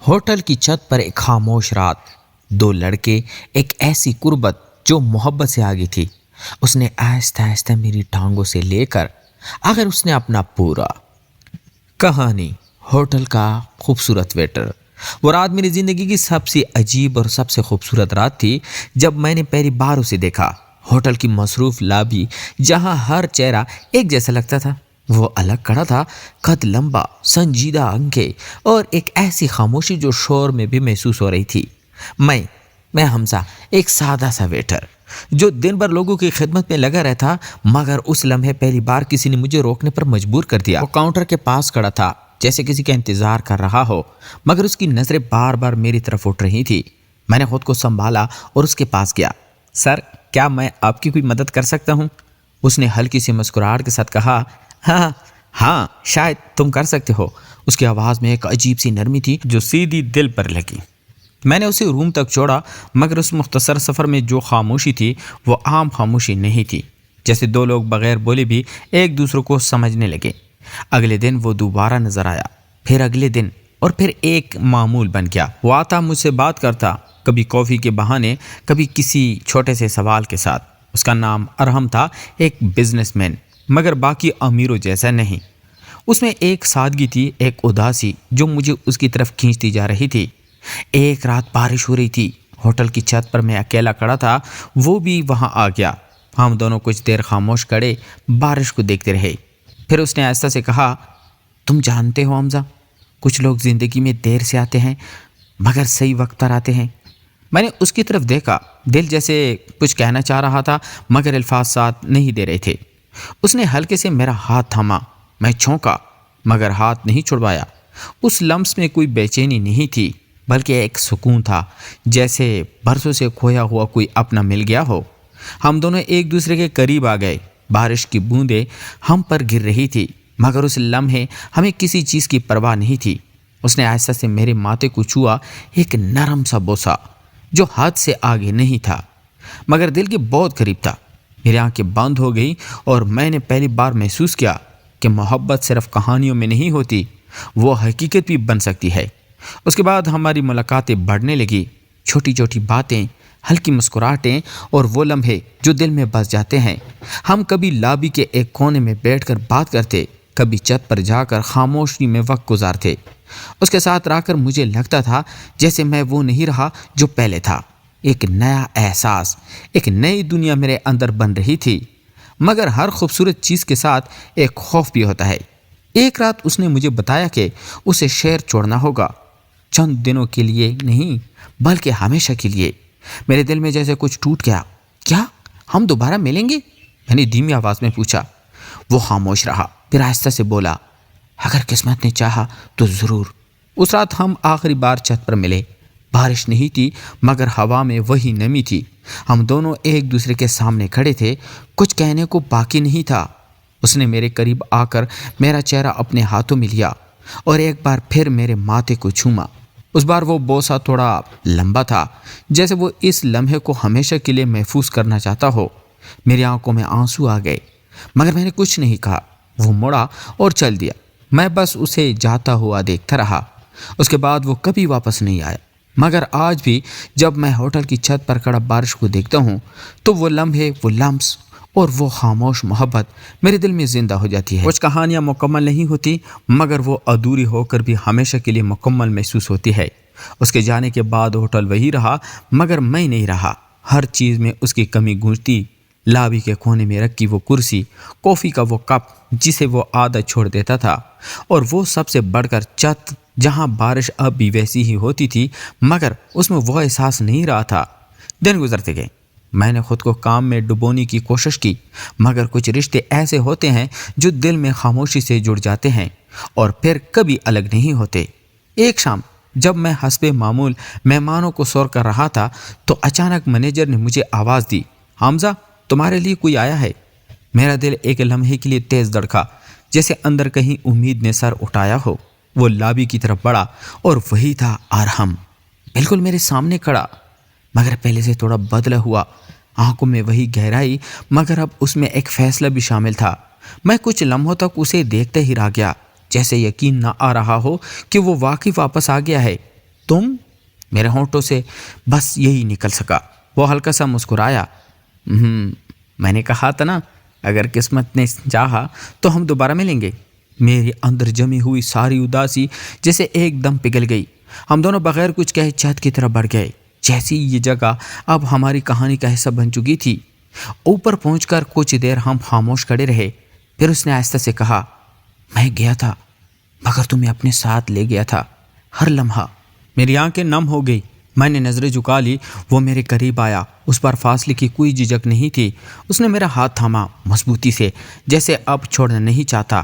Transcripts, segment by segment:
Hotel کی چھت پر ایک خاموش رات، دو لڑکے، ایک ایسی قربت جو محبت سے آگے تھی۔ اس نے آہستہ آہستہ میری ٹانگوں سے لے کر آخر اس نے اپنا پورا کہانی ہوٹل کا خوبصورت ویٹر۔ وہ رات میری زندگی کی سب سے عجیب اور سب سے خوبصورت رات تھی جب میں نے پہلی بار اسے دیکھا۔ ہوٹل کی مصروف لابی جہاں ہر چہرہ ایک جیسا لگتا تھا، وہ الگ کھڑا تھا، قد لمبا، سنجیدہ آنکھیں اور ایک ایسی خاموشی جو شور میں بھی محسوس ہو رہی تھی۔ میں حمزہ، ایک سادہ سا ویٹر جو دن بھر لوگوں کی خدمت میں لگا رہتا، مگر اس لمحے پہلی بار کسی نے مجھے روکنے پر مجبور کر دیا۔ وہ کاؤنٹر کے پاس کھڑا تھا جیسے کسی کا انتظار کر رہا ہو، مگر اس کی نظریں بار بار میری طرف اٹھ رہی تھی۔ میں نے خود کو سنبھالا اور اس کے پاس گیا۔ سر، کیا میں آپ کی کوئی مدد کر سکتا ہوں؟ اس نے ہلکی سی مسکراہٹ کے ساتھ کہا۔ ہاں شاید تم کر سکتے ہو۔ اس کی آواز میں ایک عجیب سی نرمی تھی جو سیدھی دل پر لگی۔ میں نے اسے روم تک چھوڑا، مگر اس مختصر سفر میں جو خاموشی تھی وہ عام خاموشی نہیں تھی، جیسے دو لوگ بغیر بولے بھی ایک دوسرے کو سمجھنے لگے۔ اگلے دن وہ دوبارہ نظر آیا، پھر اگلے دن، اور پھر ایک معمول بن گیا۔ وہ آتا، مجھ سے بات کرتا، کبھی کافی کے بہانے، کبھی کسی چھوٹے سے سوال کے ساتھ۔ اس کا نام ارحم تھا، ایک بزنس مین، مگر باقی امیروں جیسا نہیں۔ اس میں ایک سادگی تھی، ایک اداسی جو مجھے اس کی طرف کھینچتی جا رہی تھی۔ ایک رات بارش ہو رہی تھی، ہوٹل کی چھت پر میں اکیلا کھڑا تھا، وہ بھی وہاں آ گیا۔ ہم دونوں کچھ دیر خاموش کھڑے بارش کو دیکھتے رہے۔ پھر اس نے آہستہ سے کہا، تم جانتے ہو حمزہ، کچھ لوگ زندگی میں دیر سے آتے ہیں مگر صحیح وقت پر آتے ہیں۔ میں نے اس کی طرف دیکھا، دل جیسے کچھ کہنا چاہ رہا تھا مگر الفاظ ساتھ نہیں دے رہے تھے۔ اس نے ہلکے سے میرا ہاتھ تھاما، میں چونکا مگر ہاتھ نہیں چھڑوایا۔ اس لمس میں کوئی بے چینی نہیں تھی بلکہ ایک سکون تھا، جیسے برسوں سے کھویا ہوا کوئی اپنا مل گیا ہو۔ ہم دونوں ایک دوسرے کے قریب آ گئے، بارش کی بوندیں ہم پر گر رہی تھی مگر اس لمحے ہمیں کسی چیز کی پرواہ نہیں تھی۔ اس نے آہستہ سے میرے ماتھے کو چھوا، ایک نرم سا بوسہ جو ہاتھ سے آگے نہیں تھا مگر دل کے بہت قریب تھا۔ میری آنکھیں بند ہو گئیں اور میں نے پہلی بار محسوس کیا کہ محبت صرف کہانیوں میں نہیں ہوتی، وہ حقیقت بھی بن سکتی ہے۔ اس کے بعد ہماری ملاقاتیں بڑھنے لگی، چھوٹی چھوٹی باتیں، ہلکی مسکراہٹیں اور وہ لمحے جو دل میں بس جاتے ہیں۔ ہم کبھی لابی کے ایک کونے میں بیٹھ کر بات کرتے، کبھی چھت پر جا کر خاموشی میں وقت گزارتے۔ اس کے ساتھ رہ کر مجھے لگتا تھا جیسے میں وہ نہیں رہا جو پہلے تھا۔ ایک نیا احساس، ایک نئی دنیا میرے اندر بن رہی تھی، مگر ہر خوبصورت چیز کے ساتھ ایک خوف بھی ہوتا ہے۔ ایک رات اس نے مجھے بتایا کہ اسے شہر چھوڑنا ہوگا، چند دنوں کے لیے نہیں بلکہ ہمیشہ کے لیے۔ میرے دل میں جیسے کچھ ٹوٹ گیا۔ کیا ہم دوبارہ ملیں گے؟ میں نے دھیمی آواز میں پوچھا۔ وہ خاموش رہا، پھر آہستہ سے بولا، اگر قسمت نے چاہا تو ضرور۔ اس رات ہم آخری بار چھت پر ملے۔ بارش نہیں تھی مگر ہوا میں وہی نمی تھی۔ ہم دونوں ایک دوسرے کے سامنے کھڑے تھے، کچھ کہنے کو باقی نہیں تھا۔ اس نے میرے قریب آ کر میرا چہرہ اپنے ہاتھوں میں لیا اور ایک بار پھر میرے ماتھے کو چھوما۔ اس بار وہ بوسہ تھوڑا لمبا تھا، جیسے وہ اس لمحے کو ہمیشہ کے لیے محفوظ کرنا چاہتا ہو۔ میری آنکھوں میں آنسو آ گئے مگر میں نے کچھ نہیں کہا۔ وہ مڑا اور چل دیا، میں بس اسے جاتا ہوا دیکھتا رہا۔ اس کے بعد وہ کبھی واپس نہیں آیا، مگر آج بھی جب میں ہوٹل کی چھت پر کھڑا بارش کو دیکھتا ہوں تو وہ لمحے، وہ لمس اور وہ خاموش محبت میرے دل میں زندہ ہو جاتی ہے۔ کچھ کہانیاں مکمل نہیں ہوتی مگر وہ ادھوری ہو کر بھی ہمیشہ کے لیے مکمل محسوس ہوتی ہے۔ اس کے جانے کے بعد ہوٹل وہی رہا مگر میں نہیں رہا۔ ہر چیز میں اس کی کمی گونجتی، لابی کے کونے میں رکھی وہ کرسی، کافی کا وہ کپ جسے وہ عادت چھوڑ دیتا تھا، اور وہ سب سے بڑھ کر چھت جہاں بارش اب بھی ویسی ہی ہوتی تھی مگر اس میں وہ احساس نہیں رہا تھا۔ دن گزرتے گئے، میں نے خود کو کام میں ڈبونے کی کوشش کی، مگر کچھ رشتے ایسے ہوتے ہیں جو دل میں خاموشی سے جڑ جاتے ہیں اور پھر کبھی الگ نہیں ہوتے۔ ایک شام جب میں حسب معمول مہمانوں کو سور کر رہا تھا تو اچانک مینیجر نے مجھے آواز دی، حمزہ تمہارے لیے کوئی آیا ہے۔ میرا دل ایک لمحے کے لیے تیز دھڑکا، جیسے اندر کہیں امید نے سر اٹھایا ہو۔ وہ لابی کی طرف بڑھا اور وہی تھا ارحم، بالکل میرے سامنے کھڑا مگر پہلے سے تھوڑا بدلا ہوا، آنکھوں میں وہی گہرائی مگر اب اس میں ایک فیصلہ بھی شامل تھا۔ میں کچھ لمحوں تک اسے دیکھتے ہی رہ گیا، جیسے یقین نہ آ رہا ہو کہ وہ واقعی واپس آ گیا ہے۔ تم؟ میرے ہونٹوں سے بس یہی نکل سکا۔ وہ ہلکا سا مسکرایا۔ میں نے کہا تھا نا، اگر قسمت نے چاہا تو ہم دوبارہ ملیں گے۔ میرے اندر جمی ہوئی ساری اداسی جیسے ایک دم پگھل گئی۔ ہم دونوں بغیر کچھ کہے چھت کی طرف بڑھ گئے، جیسی یہ جگہ اب ہماری کہانی کا حصہ بن چکی تھی۔ اوپر پہنچ کر کچھ دیر ہم خاموش کھڑے رہے، پھر اس نے آہستہ سے کہا، میں گیا تھا مگر تمہیں اپنے ساتھ لے گیا تھا، ہر لمحہ۔ میری آنکھیں نم ہو گئی، میں نے نظریں جھکا لی۔ وہ میرے قریب آیا، اس پر فاصلے کی کوئی جھجک نہیں تھی۔ اس نے میرا ہاتھ تھاما مضبوطی سے، جیسے اب چھوڑنا نہیں چاہتا۔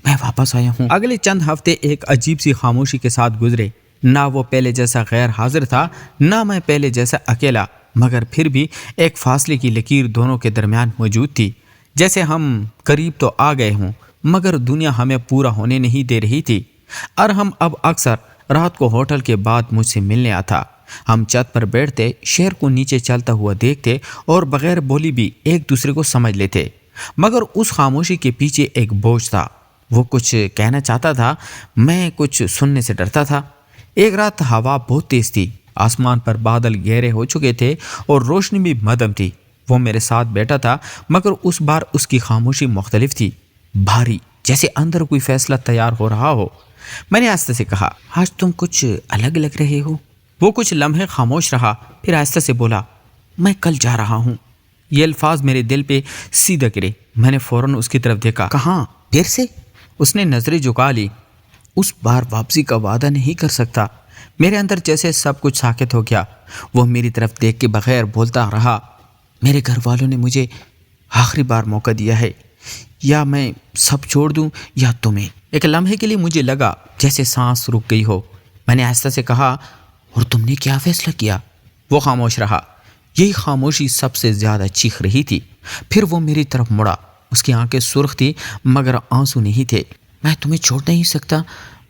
میں واپس آیا ہوں۔ اگلے چند ہفتے ایک عجیب سی خاموشی کے ساتھ گزرے۔ نہ وہ پہلے جیسا غیر حاضر تھا، نہ میں پہلے جیسا اکیلا، مگر پھر بھی ایک فاصلے کی لکیر دونوں کے درمیان موجود تھی، جیسے ہم قریب تو آ گئے ہوں مگر دنیا ہمیں پورا ہونے نہیں دے رہی تھی۔ ارحم اب اکثر رات کو ہوٹل کے بعد مجھ سے ملنے آتا۔ ہم چھت پر بیٹھتے، شہر کو نیچے چلتا ہوا دیکھتے اور بغیر بولی بھی ایک دوسرے کو سمجھ لیتے، مگر اس خاموشی کے پیچھے ایک بوجھ تھا۔ وہ کچھ کہنا چاہتا تھا، میں کچھ سننے سے ڈرتا تھا۔ ایک رات ہوا بہت تیز تھی، آسمان پر بادل گہرے ہو چکے تھے اور روشنی بھی مدھم تھی۔ وہ میرے ساتھ بیٹھا تھا مگر اس بار اس کی خاموشی مختلف تھی، بھاری، جیسے اندر کوئی فیصلہ تیار ہو رہا ہو۔ میں نے آہستہ سے کہا، آج تم کچھ الگ لگ رہے ہو۔ وہ کچھ لمحے خاموش رہا، پھر آہستہ سے بولا، میں کل جا رہا ہوں۔ یہ الفاظ میرے دل پہ سیدھا گرے۔ میں نے فوراً اس کی طرف دیکھا۔ کہاں؟ پھر سے؟ اس نے نظریں جھکا لی۔ اس بار واپسی کا وعدہ نہیں کر سکتا۔ میرے اندر جیسے سب کچھ ساکت ہو گیا۔ وہ میری طرف دیکھ کے بغیر بولتا رہا، میرے گھر والوں نے مجھے آخری بار موقع دیا ہے، یا میں سب چھوڑ دوں یا تمہیں۔ ایک لمحے کے لیے مجھے لگا جیسے سانس رک گئی ہو۔ میں نے آہستہ سے کہا، اور تم نے کیا فیصلہ کیا؟ وہ خاموش رہا۔ یہی خاموشی سب سے زیادہ چیخ رہی تھی۔ پھر وہ میری طرف مڑا، اس کی آنکھیں سرخ تھی مگر آنسو نہیں تھے۔ میں تمہیں چھوڑ نہیں سکتا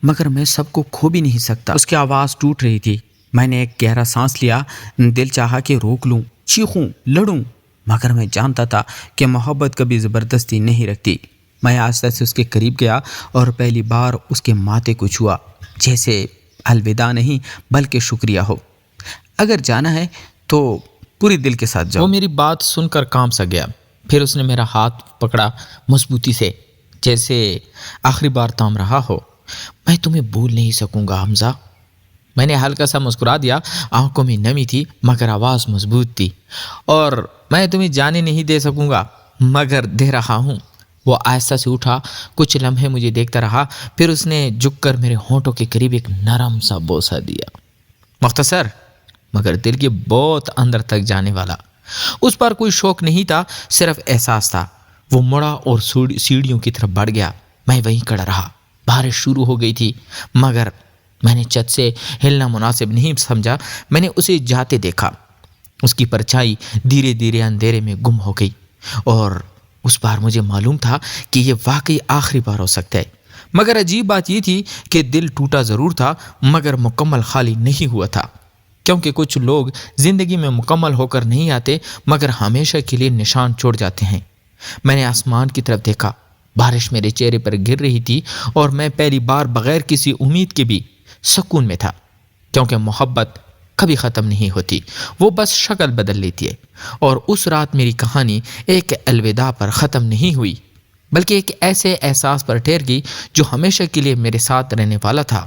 مگر میں سب کو کھو بھی نہیں سکتا۔ اس کی آواز ٹوٹ رہی تھی۔ میں نے ایک گہرا سانس لیا، دل چاہا کہ روک لوں، چیخوں، لڑوں، مگر میں جانتا تھا کہ محبت کبھی زبردستی نہیں رکھتی۔ میں آہستہ سے اس کے قریب گیا اور پہلی بار اس کے ماتھے کو چھوا، جیسے الوداع نہیں بلکہ شکریہ ہو۔ اگر جانا ہے تو پوری دل کے ساتھ جاؤ۔ وہ میری بات سن کر کام سا گیا، پھر اس نے میرا ہاتھ پکڑا مضبوطی سے، جیسے آخری بار تھام رہا ہو۔ میں تمہیں بھول نہیں سکوں گا حمزہ۔ میں نے ہلکا سا مسکرا دیا، آنکھوں میں نمی تھی مگر آواز مضبوط تھی۔ اور میں تمہیں جانے نہیں دے سکوں گا مگر دے رہا ہوں۔ وہ آہستہ سے اٹھا، کچھ لمحے مجھے دیکھتا رہا، پھر اس نے جھک کر میرے ہونٹوں کے قریب ایک نرم سا بوسہ دیا، مختصر مگر دل کے بہت اندر تک جانے والا۔ اس پر کوئی شوق نہیں تھا، صرف احساس تھا۔ وہ مڑا اور سیڑھیوں کی طرف بڑھ گیا۔ میں وہیں کھڑا رہا۔ بارش شروع ہو گئی تھی مگر میں نے چھت سے ہلنا مناسب نہیں سمجھا۔ میں نے اسے جاتے دیکھا، اس کی پرچھائی دھیرے دھیرے اندھیرے میں گم ہو گئی، اور اس بار مجھے معلوم تھا کہ یہ واقعی آخری بار ہو سکتا ہے۔ مگر عجیب بات یہ تھی کہ دل ٹوٹا ضرور تھا مگر مکمل خالی نہیں ہوا تھا، کیونکہ کچھ لوگ زندگی میں مکمل ہو کر نہیں آتے مگر ہمیشہ کے لیے نشان چھوڑ جاتے ہیں۔ میں نے آسمان کی طرف دیکھا، بارش میرے چہرے پر گر رہی تھی اور میں پہلی بار بغیر کسی امید کے بھی سکون میں تھا، کیونکہ محبت کبھی ختم نہیں ہوتی، وہ بس شکل بدل لیتی ہے۔ اور اس رات میری کہانی ایک الوداع پر ختم نہیں ہوئی بلکہ ایک ایسے احساس پر ٹھہر گئی جو ہمیشہ کے لیے میرے ساتھ رہنے والا تھا۔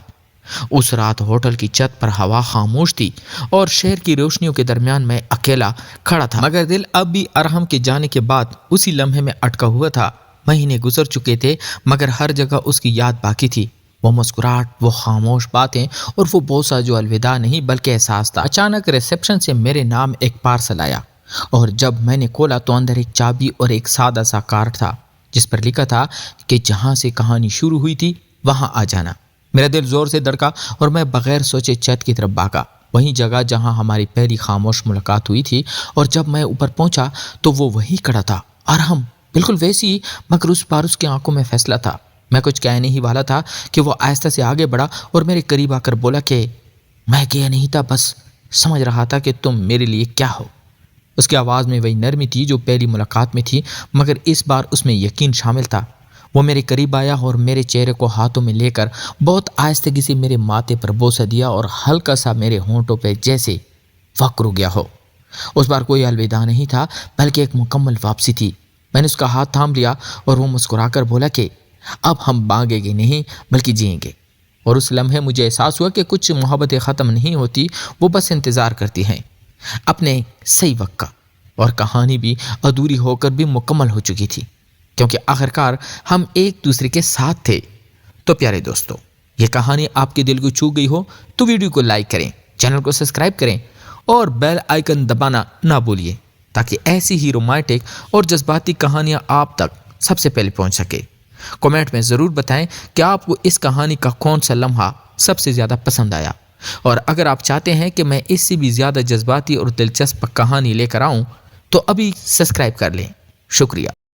اس رات ہوٹل کی چھت پر ہوا خاموش تھی اور شہر کی روشنیوں کے درمیان میں اکیلا کھڑا تھا، مگر دل اب بھی ارحم کے جانے کے بعد اسی لمحے میں اٹکا ہوا تھا۔ مہینے گزر چکے تھے مگر ہر جگہ اس کی یاد باقی تھی، وہ مسکراہٹ، وہ خاموش باتیں اور وہ بوسہ جو الوداع نہیں بلکہ احساس تھا۔ اچانک ریسیپشن سے میرے نام ایک پارسل آیا اور جب میں نے کھولا تو اندر ایک چابی اور ایک سادہ سا کارڈ تھا جس پر لکھا تھا کہ جہاں سے کہانی شروع ہوئی تھی وہاں آ جانا۔ میرا دل زور سے دھڑکا اور میں بغیر سوچے چھت کی طرف بھاگا، وہی جگہ جہاں ہماری پہلی خاموش ملاقات ہوئی تھی۔ اور جب میں اوپر پہنچا تو وہ وہیں کھڑا تھا، ارحم، بالکل ویسی ہی، مگر اس بار اس کی آنکھوں میں فیصلہ تھا۔ میں کچھ کہنے ہی والا تھا کہ وہ آہستہ سے آگے بڑھا اور میرے قریب آ کر بولا کہ میں گیا نہیں تھا، بس سمجھ رہا تھا کہ تم میرے لیے کیا ہو۔ اس کی آواز میں وہی نرمی تھی جو پہلی ملاقات میں تھی، مگر اس بار اس میں یقین شامل تھا۔ وہ میرے قریب آیا اور میرے چہرے کو ہاتھوں میں لے کر بہت آہستگی سے میرے ماتھے پر بوسہ دیا اور ہلکا سا میرے ہونٹوں پہ جیسے وقت رک گیا ہو۔ اس بار کوئی الوداع نہیں تھا بلکہ ایک مکمل واپسی تھی۔ میں نے اس کا ہاتھ تھام لیا اور وہ مسکرا کر بولا کہ اب ہم بھاگیں گے نہیں بلکہ جئیں گے۔ اور اس لمحے مجھے احساس ہوا کہ کچھ محبتیں ختم نہیں ہوتی، وہ بس انتظار کرتی ہیں اپنے صحیح وقت کا، اور کہانی بھی ادھوری ہو کر بھی مکمل ہو چکی تھی کیونکہ آخرکار ہم ایک دوسرے کے ساتھ تھے۔ تو پیارے دوستو، یہ کہانی آپ کے دل کو چھو گئی ہو تو ویڈیو کو لائک کریں، چینل کو سبسکرائب کریں اور بیل آئیکن دبانا نہ بھولیے تاکہ ایسی ہی رومانٹک اور جذباتی کہانیاں آپ تک سب سے پہلے پہنچ سکے۔ کمنٹ میں ضرور بتائیں کہ آپ کو اس کہانی کا کون سا لمحہ سب سے زیادہ پسند آیا، اور اگر آپ چاہتے ہیں کہ میں اس سے بھی زیادہ جذباتی اور دلچسپ کہانی لے کر آؤں تو ابھی سبسکرائب کر لیں۔ شکریہ۔